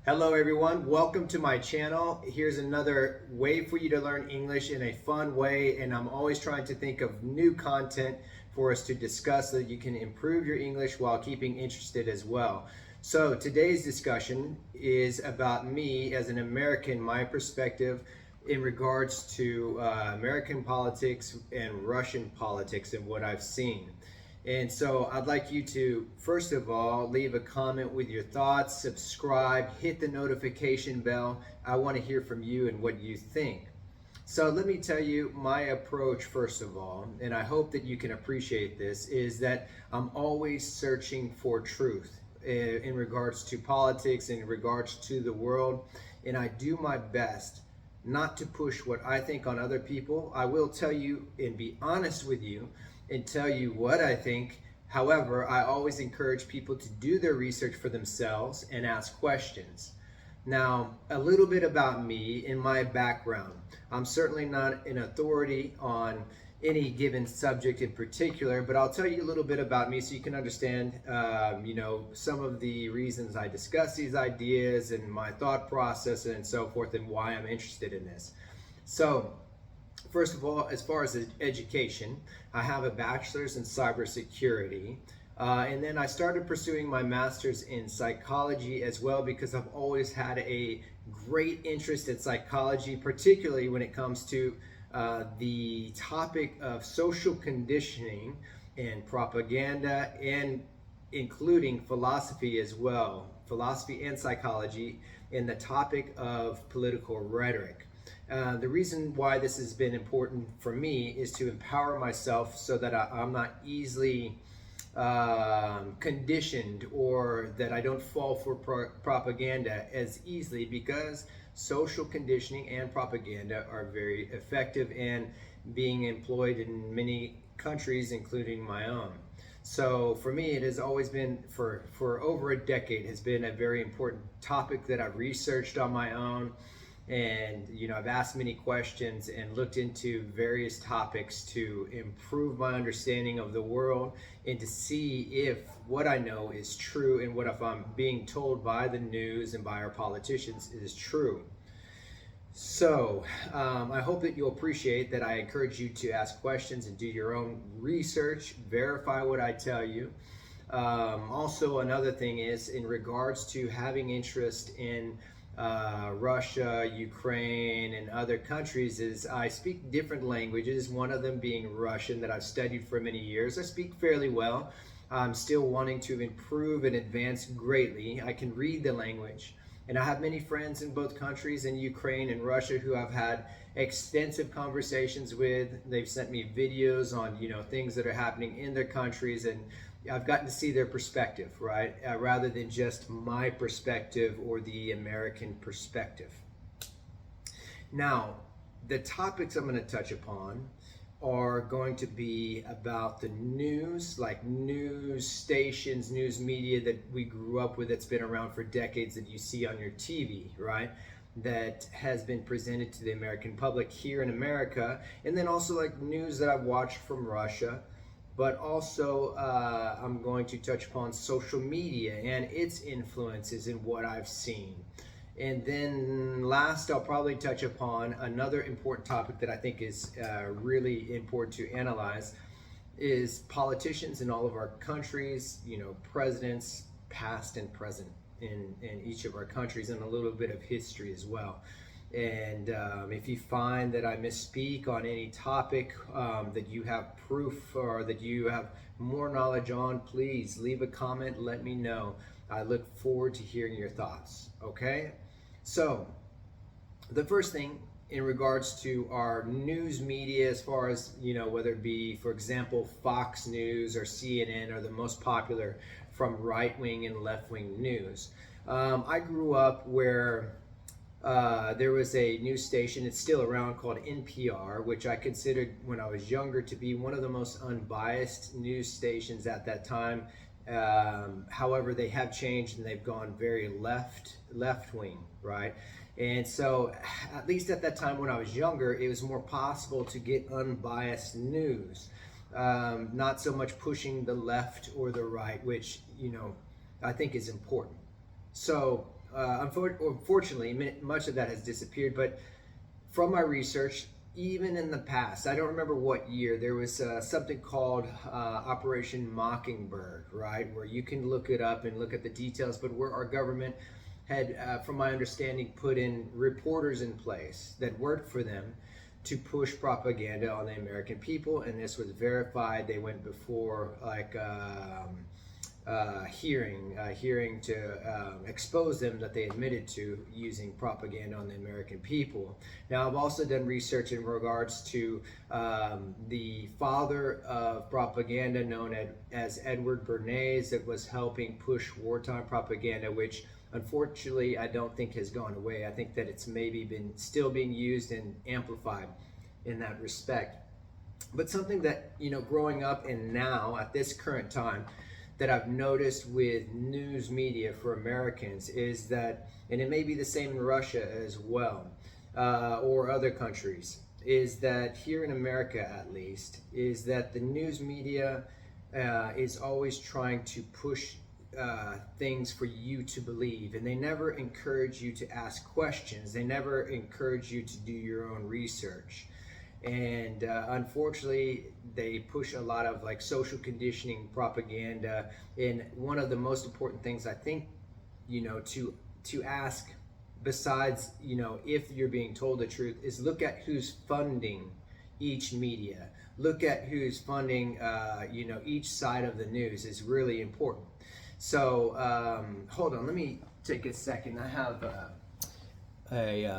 Hello everyone, welcome to my channel. Here's another way for you to learn English in a fun way, and I'm always trying to think of new content for us to discuss so that you can improve your English while keeping interested as well. So today's discussion is about me as an American, my perspective in regards to American politics and Russian politics and what I've seen. And so I'd like you to, first of all, leave a comment with your thoughts, subscribe, hit the notification bell. I want to hear from you and what you think. So let me tell you my approach, first of all, and I hope that you can appreciate this, is that I'm always searching for truth in regards to politics, in regards to the world, and I do my best not to push what I think on other people. I will tell you and be honest with you and tell you what I think. However, I always encourage people to do their research for themselves and ask questions. Now, a little bit about me and my background. I'm certainly not an authority on any given subject in particular, but I'll tell you a little bit about me so you can understand, some of the reasons I discuss these ideas and my thought process and so forth, and why I'm interested in this. So, first of all, as far as education, I have a bachelor's in cybersecurity, and then I started pursuing my master's in psychology as well, because I've always had a great interest in psychology, particularly when it comes to the topic of social conditioning and propaganda, and including philosophy as well, philosophy and psychology, in the topic of political rhetoric. The reason why this has been important for me is to empower myself so that I'm not easily conditioned, or that I don't fall for propaganda as easily, because social conditioning and propaganda are very effective and being employed in many countries, including my own. So for me, it has always been, for over a decade, has been a very important topic that I've researched on my own. And I've asked many questions and looked into various topics to improve my understanding of the world, and to see if what I know is true, and what if I'm being told by the news and by our politicians is true. So I hope that you'll appreciate that I encourage you to ask questions and do your own research, verify what I tell you. Also, another thing is in regards to having interest in Russia, Ukraine, and other countries, is I speak different languages, one of them being Russian, that I've studied for many years. I speak fairly well. I'm still wanting to improve and advance greatly. I can read the language, and I have many friends in both countries, in Ukraine and Russia, who I've had extensive conversations with. They've sent me videos on things that are happening in their countries, and I've gotten to see their perspective, right? Rather than just my perspective or the American perspective. Now, the topics I'm going to touch upon are going to be about the news, like news stations, news media that we grew up with, that's been around for decades, that you see on your TV, right? That has been presented to the American public here in America. And then also like news that I've watched from Russia. But also I'm going to touch upon social media and its influences in what I've seen. And then last, I'll probably touch upon another important topic that I think is really important to analyze, is politicians in all of our countries, presidents past and present in each of our countries, and a little bit of history as well. And if you find that I misspeak on any topic that you have proof, or that you have more knowledge on, please leave a comment, let me know. I look forward to hearing your thoughts, okay? So, the first thing in regards to our news media, as far as, whether it be, for example, Fox News or CNN, are the most popular from right-wing and left-wing news. I grew up where there was a news station, it's still around, called NPR, which I considered when I was younger to be one of the most unbiased news stations at that time. However, they have changed and they've gone very left-wing, right? And so, at least at that time when I was younger, it was more possible to get unbiased news. Not so much pushing the left or the right, which, I think is important. So, unfortunately, much of that has disappeared. But from my research, even in the past, I don't remember what year, there was something called Operation Mockingbird, right? Where you can look it up and look at the details, but where our government had, from my understanding, put in reporters in place that worked for them to push propaganda on the American people, and this was verified. They went before hearing to expose them that they admitted to using propaganda on the American people. Now, I've also done research in regards to the father of propaganda, known as Edward Bernays, that was helping push wartime propaganda, which unfortunately I don't think has gone away. I think that it's maybe been still being used and amplified in that respect. But something that, growing up and now at this current time, that I've noticed with news media for Americans is that, and it may be the same in Russia as well, or other countries, is that here in America at least, is that the news media is always trying to push things for you to believe, and they never encourage you to ask questions. They never encourage you to do your own research. And unfortunately, they push a lot of like social conditioning propaganda. And one of the most important things I think, to ask, besides, if you're being told the truth, is look at who's funding each media. Look at who's funding, each side of the news is really important. So hold on, let me take a second. I have a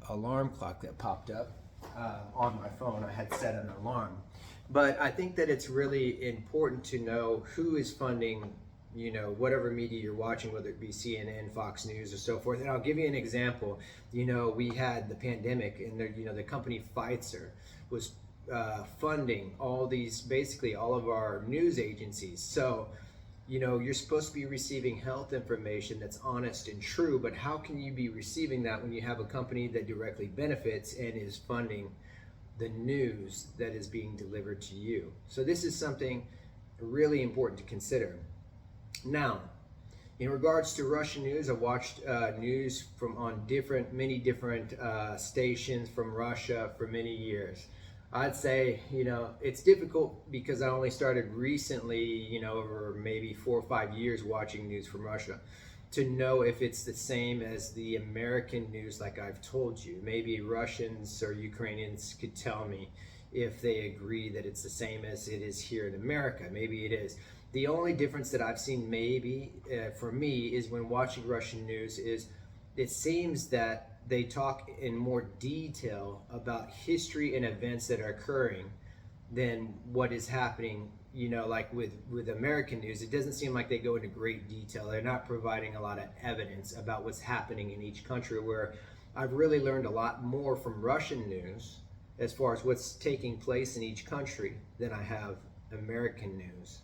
alarm clock that popped up on my phone. I had set an alarm, but I think that it's really important to know who is funding, whatever media you're watching, whether it be CNN, Fox News, or so forth. And I'll give you an example. We had the pandemic, and the company Pfizer was funding basically all of our news agencies. So you're supposed to be receiving health information that's honest and true, but how can you be receiving that when you have a company that directly benefits and is funding the news that is being delivered to you? So this is something really important to consider. Now, in regards to Russian news, I've watched news on many different stations from Russia for many years. I'd say, it's difficult because I only started recently, over maybe 4 or 5 years watching news from Russia, to know if it's the same as the American news like I've told you. Maybe Russians or Ukrainians could tell me if they agree that it's the same as it is here in America. Maybe it is. The only difference that I've seen maybe for me is when watching Russian news is it seems that they talk in more detail about history and events that are occurring than what is happening, like with American news. It doesn't seem like they go into great detail. They're not providing a lot of evidence about what's happening in each country, where I've really learned a lot more from Russian news as far as what's taking place in each country than I have American news.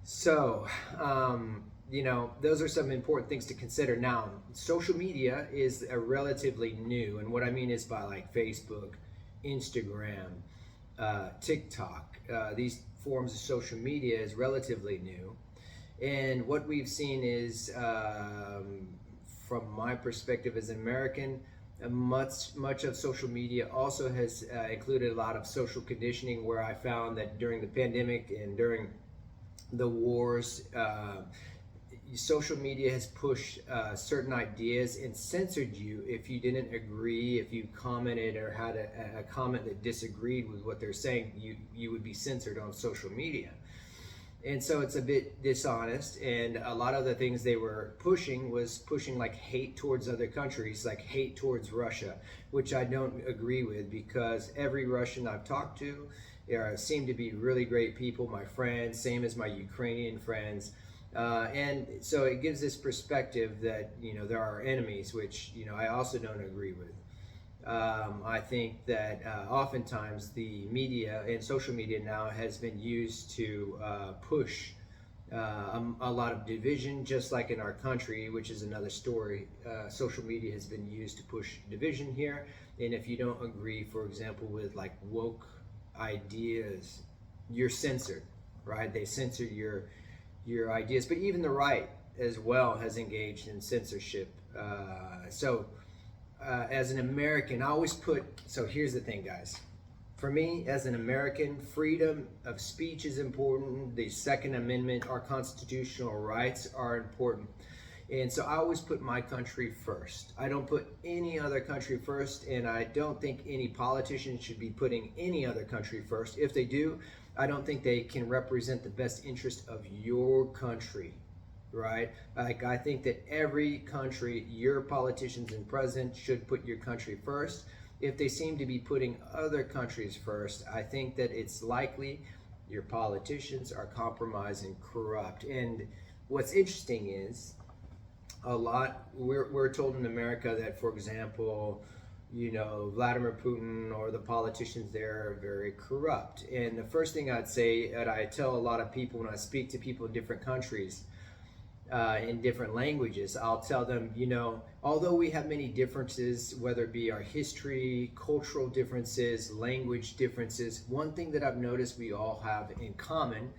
So, those are some important things to consider. Now, social media is relatively new, and what I mean is by like Facebook, Instagram, TikTok, these forms of social media is relatively new. And what we've seen is, from my perspective as an American, much of social media also has included a lot of social conditioning, where I found that during the pandemic and during the wars, social media has pushed certain ideas and censored you if you didn't agree. If you commented or had a comment that disagreed with what they're saying, you would be censored on social media. And so it's a bit dishonest, and a lot of the things they were pushing was pushing like hate towards other countries, like hate towards Russia, which I don't agree with, because every Russian I've talked to seem to be really great people, my friends, same as my Ukrainian friends. And so it gives this perspective that, there are enemies, which, I also don't agree with. I think that oftentimes the media and social media now has been used to push a lot of division, just like in our country, which is another story. Social media has been used to push division here. And if you don't agree, for example, with like woke ideas, you're censored, right? They censor your ideas. But even the right as well has engaged in censorship. As an American, I always put, so here's the thing, guys. For me, as an American, freedom of speech is important. The Second Amendment, our constitutional rights are important. And so I always put my country first. I don't put any other country first, and I don't think any politician should be putting any other country first. If they do, I don't think they can represent the best interest of your country, right? Like, I think that every country, your politicians and presidents should put your country first. If they seem to be putting other countries first, I think that it's likely your politicians are compromised and corrupt. And what's interesting is, we're told in America that, for example, Vladimir Putin or the politicians there are very corrupt. And the first thing I'd say, that I tell a lot of people when I speak to people in different countries, in different languages, I'll tell them, although we have many differences, whether it be our history, cultural differences, language differences, one thing that I've noticed we all have in common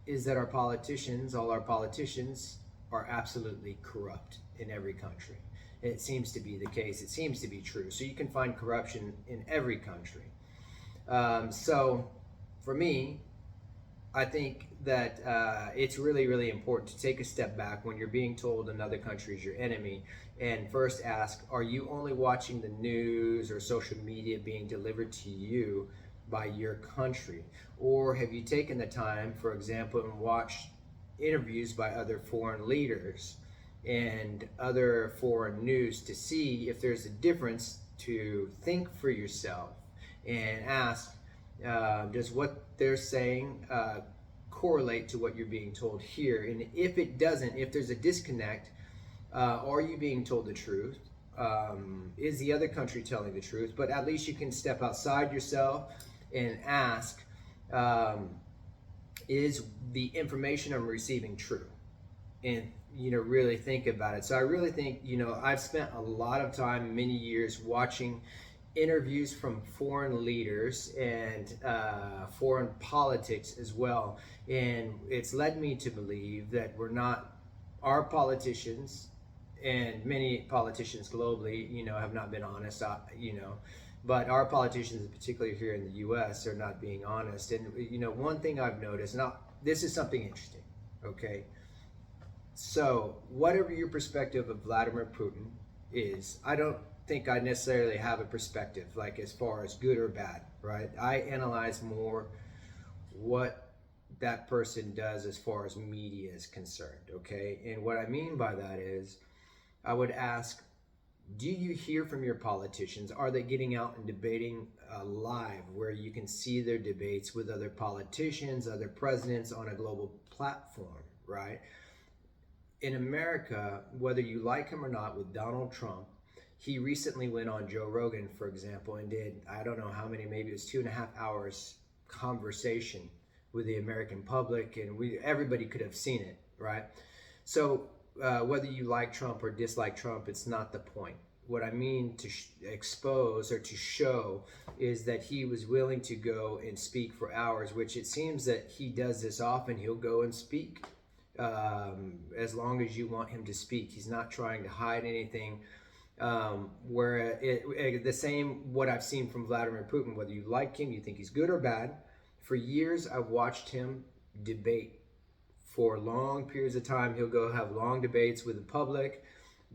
is that all our politicians are absolutely corrupt in every country. It seems to be the case. It seems to be true. So you can find corruption in every country. So for me, I think that it's really, really important to take a step back when you're being told another country is your enemy, and first ask, are you only watching the news or social media being delivered to you by your country? Or have you taken the time, for example, and watched interviews by other foreign leaders and other foreign news to see if there's a difference, to think for yourself and ask, does what they're saying correlate to what you're being told here? And if it doesn't, if there's a disconnect, are you being told the truth? Is the other country telling the truth? But at least you can step outside yourself and ask, is the information I'm receiving true? And really think about it. So I really think, I've spent a lot of time, many years, watching interviews from foreign leaders and foreign politics as well, and it's led me to believe that our politicians, and many politicians globally, have not been honest, but our politicians, particularly here in the U.S., are not being honest. And one thing I've noticed, now this is something interesting, okay? So whatever your perspective of Vladimir Putin is, I don't think I necessarily have a perspective, like as far as good or bad, right? I analyze more what that person does as far as media is concerned, okay? And what I mean by that is, I would ask, do you hear from your politicians? Are they getting out and debating live, where you can see their debates with other politicians, other presidents on a global platform, right? In America, whether you like him or not, with Donald Trump, he recently went on Joe Rogan, for example, and did, I don't know how many, maybe it was 2.5 hours conversation with the American public, and everybody could have seen it, right? So whether you like Trump or dislike Trump, it's not the point. What I mean to expose or to show is that he was willing to go and speak for hours, which it seems that he does this often. He'll go and speak as long as you want him to speak. He's not trying to hide anything. The same what I've seen from Vladimir Putin, whether you like him, you think he's good or bad, for years I've watched him debate for long periods of time. He'll go have long debates with the public,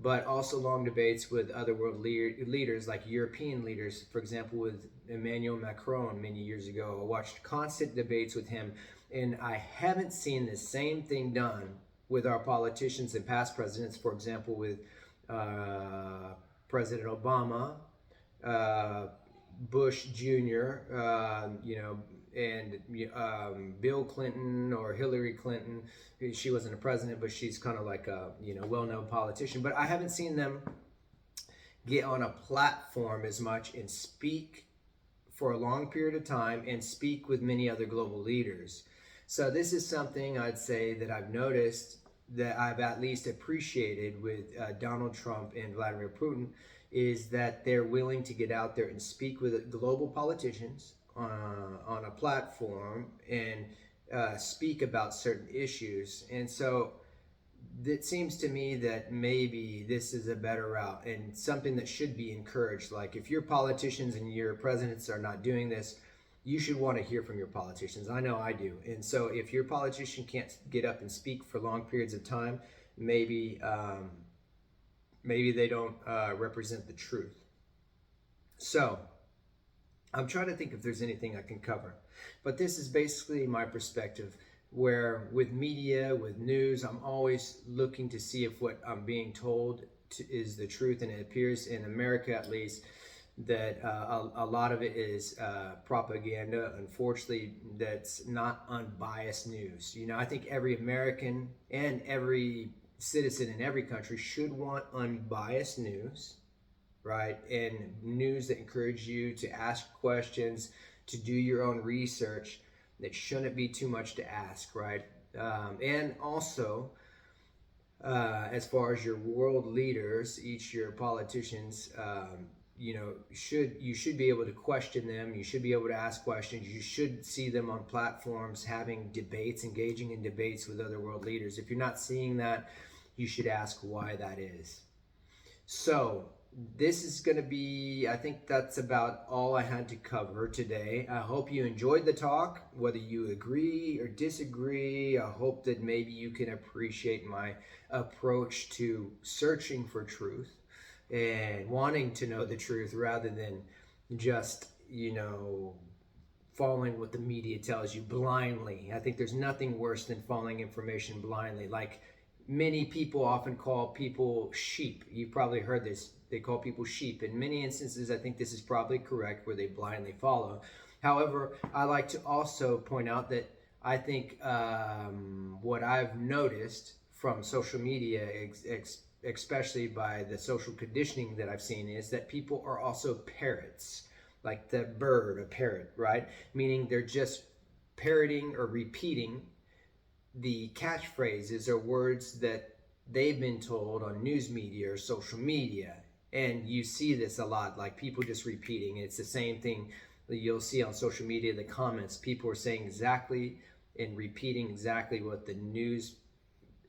but also long debates with other world leaders, like European leaders. For example, with Emmanuel Macron many years ago, I watched constant debates with him, and I haven't seen the same thing done with our politicians and past presidents. For example, with President Obama, Bush Jr., and Bill Clinton or Hillary Clinton. She wasn't a president, but she's kind of like a well-known politician. But I haven't seen them get on a platform as much and speak for a long period of time and speak with many other global leaders. So this is something I'd say that I've noticed, that I've at least appreciated with Donald Trump and Vladimir Putin, is that they're willing to get out there and speak with global politicians on a platform and speak about certain issues. And so it seems to me that maybe this is a better route and something that should be encouraged. Like if your politicians and your presidents are not doing this, you should want to hear from your politicians. I know I do. And so if your politician can't get up and speak for long periods of time, maybe maybe they don't represent the truth. So I'm trying to think if there's anything I can cover. But this is basically my perspective, where with media, with news, I'm always looking to see if what I'm being told is the truth. And it appears in America, at least, that a lot of it is propaganda. Unfortunately, that's not unbiased news. You know, I think every American and every citizen in every country should want unbiased news, right? And news that encourage you to ask questions, to do your own research. That shouldn't be too much to ask, right? And also, as far as your world leaders, each your politicians, you should be able to question them. You should be able to ask questions. You should see them on platforms having debates, engaging in debates with other world leaders. If you're not seeing that, you should ask why that is. So this is going to be, I think that's about all I had to cover today. I hope you enjoyed the talk, whether you agree or disagree. I hope that maybe you can appreciate my approach to searching for truth and wanting to know the truth rather than just, following what the media tells you blindly. I think there's nothing worse than following information blindly. Like many people often call people sheep. You've probably heard this. They call people sheep. In many instances, I think this is probably correct, where they blindly follow. However, I like to also point out that I think what I've noticed from social media, especially by the social conditioning that I've seen, is that people are also parrots, like the bird, a parrot, right? Meaning they're just parroting or repeating the catchphrases or words that they've been told on news media or social media. And you see this a lot, like people just repeating. It's the same thing that you'll see on social media, the comments. People are saying exactly and repeating exactly what the news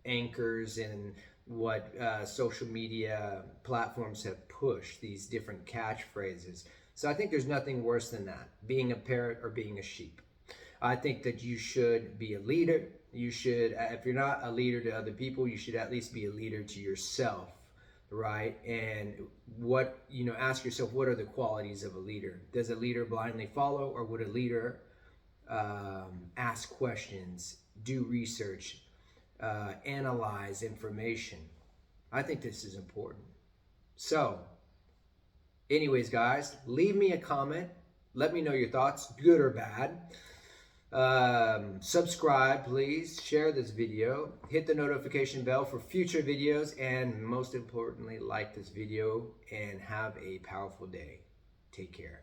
anchors and what social media platforms have pushed, these different catchphrases. So I think there's nothing worse than that, being a parrot or being a sheep. I think that you should be a leader. You should, if you're not a leader to other people, you should at least be a leader to yourself, right? And ask yourself, what are the qualities of a leader? Does a leader blindly follow, or would a leader ask questions, do research, analyze information? I think this is important. So, anyways, guys, leave me a comment. Let me know your thoughts, good or bad. Subscribe, please. Share this video. Hit the notification bell for future videos. And most importantly, like this video and have a powerful day. Take care.